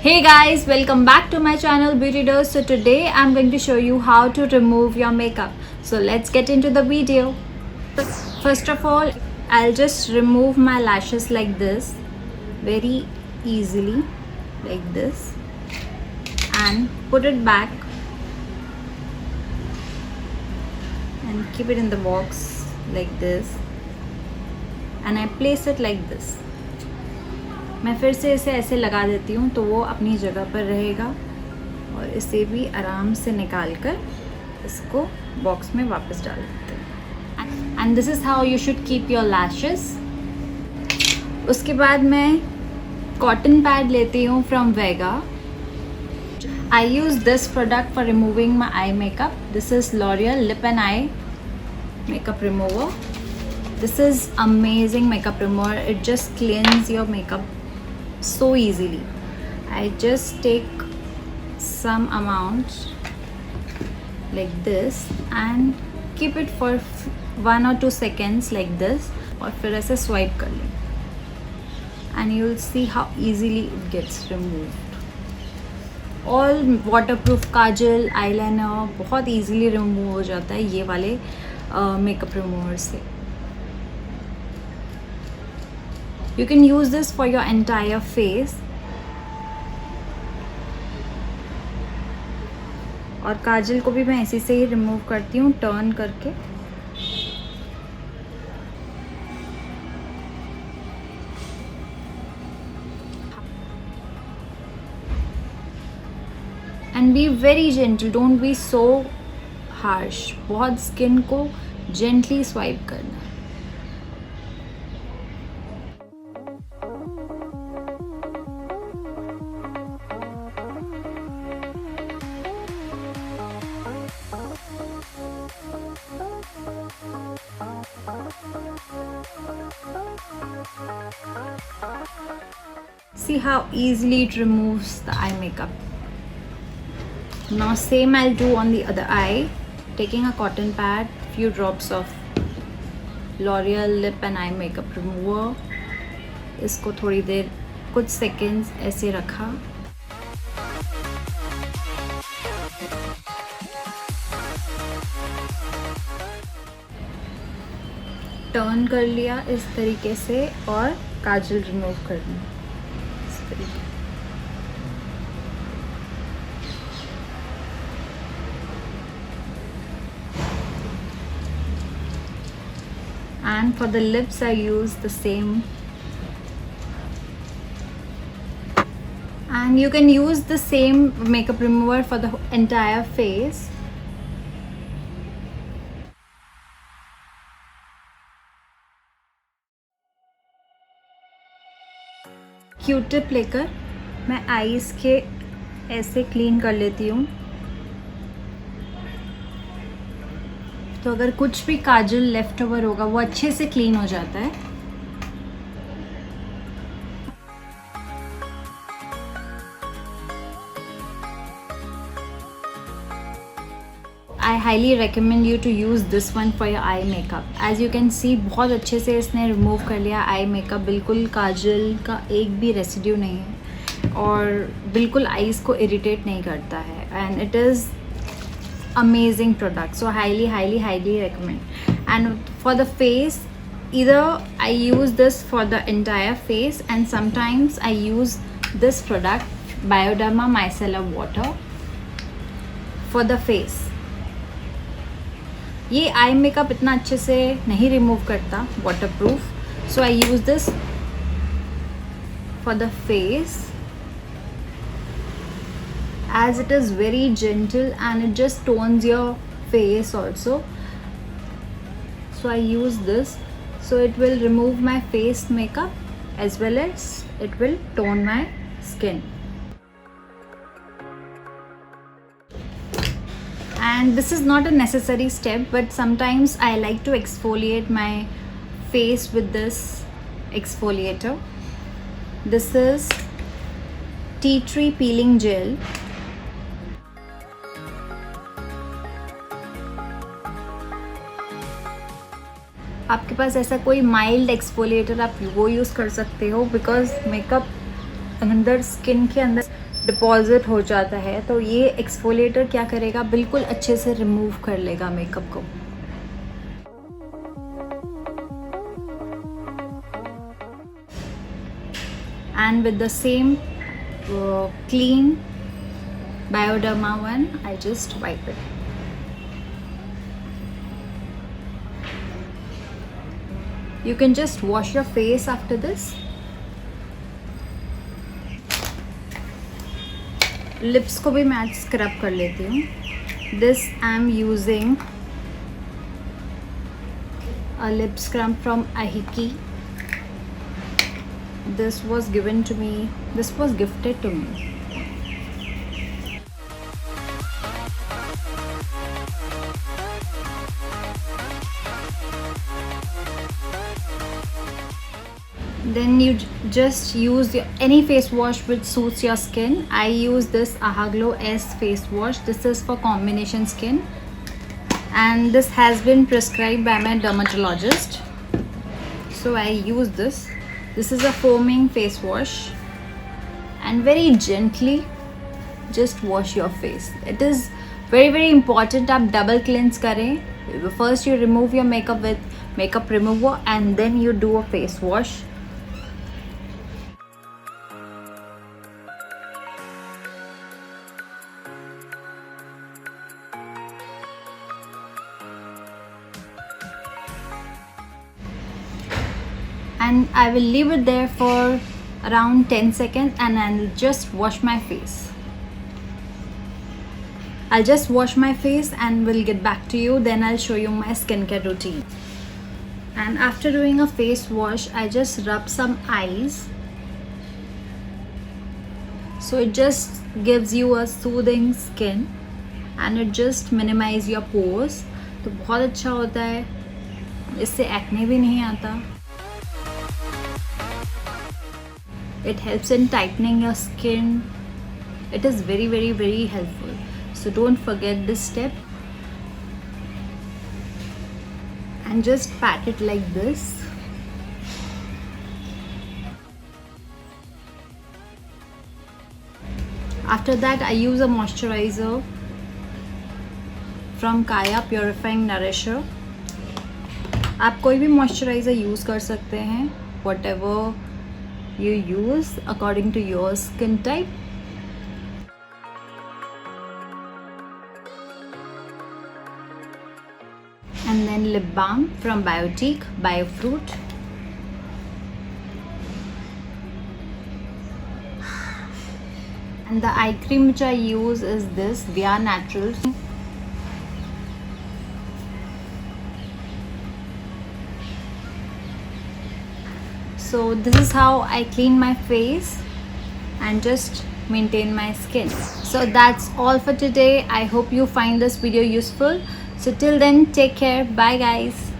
Hey guys, welcome back to my channel Beauty Dose. So today I'm going to show you how to remove your makeup. So let's get into the video. First of all, I'll just remove my lashes like this, very easily, like this, and put it back and keep it in the box like this, and I place it like this. मैं फिर से इसे ऐसे लगा देती हूँ तो वो अपनी जगह पर रहेगा, और इसे भी आराम से निकाल कर इसको बॉक्स में वापस डाल देते हैं. And this is how you should keep your lashes. उसके बाद मैं कॉटन पैड लेती हूँ from Vega. I use this product for removing my eye makeup. This is L'Oréal lip and I makeup remover. This is amazing makeup remover. It just cleans your makeup so easily. I just take some amount like this and keep it for 1 or 2 seconds like this, और फिर ऐसे swipe कर लें, and you will see how easily it gets removed. All waterproof Kajal, eyeliner बहुत easily remove हो जाता है ये वाले makeup remover से. You can use this for your entire face. और काजल को भी मैं ऐसे से ही रिमूव करती हूँ टर्न करके. And be very gentle, don't be so harsh. बहुत स्किन को gently swipe करना. See how easily it removes the eye makeup. Now same I'll do on the other eye, taking a cotton pad, few drops of L'Oreal lip and eye makeup remover. इसको थोड़ी देर कुछ seconds ऐसे रखा, turn कर लिया इस तरीके से, और काजल रिमूव करनी इस तरीके. And for the lips I use the same, and you can use the same makeup remover for the entire face. Q-tip लेकर मैं आईज के ऐसे क्लीन कर लेती हूँ. तो अगर कुछ भी काजल लेफ्ट ओवर होगा वो अच्छे से क्लीन हो जाता है. I highly recommend you to use this one for your eye makeup. As you can see, बहुत अच्छे से इसने रिमूव कर लिया आई मेकअप. बिल्कुल काजल का एक भी रेसिड्यू नहीं है, और बिल्कुल आईज को इरिटेट नहीं करता है. And it is amazing product, so highly recommend. And for the face, either I use this for the entire face, and sometimes I use this product Bioderma micellar water for the face. ये eye makeup इतना अच्छे से नहीं remove करता, waterproof, so I use this for the face, as it is very gentle and it just tones your face also. So I use this, so it will remove my face makeup as well as it will tone my skin. And this is not a necessary step, but sometimes I like to exfoliate my face with this exfoliator. This is tea tree peeling gel. आपके पास ऐसा कोई mild exfoliator आप वो use कर सकते हो, because makeup अंदर skin के अंदर डिपॉजिट हो जाता है, तो ये एक्सफोलिएटर क्या करेगा, बिल्कुल अच्छे से रिमूव कर लेगा मेकअप को। And with the same clean Bioderma one, I just wipe it. You can just wash your face after this. Lips को भी मैं आज स्क्रब कर लेती हूँ. This I am using a lip scrub from Ahiki. This was given to me. This was gifted to me. Then you just use any face wash which suits your skin. I use this Ahaglow S face wash. This is for combination skin, and this has been prescribed by my dermatologist, so I use this. This is a foaming face wash, and very gently just wash your face. It is very important आप double cleanse करें. First you remove your makeup with makeup remover, and then you do a face wash. And I will leave it there for around 10 seconds, and I'll just wash my face. I'll just wash my face and we'll get back to you. Then I'll show you my skincare routine. And after doing a face wash, I just rub some eyes, so it just gives you a soothing skin and it just minimize your pores. तो बहुत अच्छा होता है, इससे acne भी नहीं आता. It helps in tightening your skin. It is very helpful. So don't forget this step. And just pat it like this. After that, I use a moisturizer from Kaya Purifying Nourisher. आप कोई भी moisturizer use कर सकते हैं, whatever you use according to your skin type. And then lip balm from Biotique, Biofruit. And the eye cream which I use is this Via Naturals. So this is how I clean my face and just maintain my skin. So that's all for today. I hope you find this video useful. So till then, take care. Bye guys.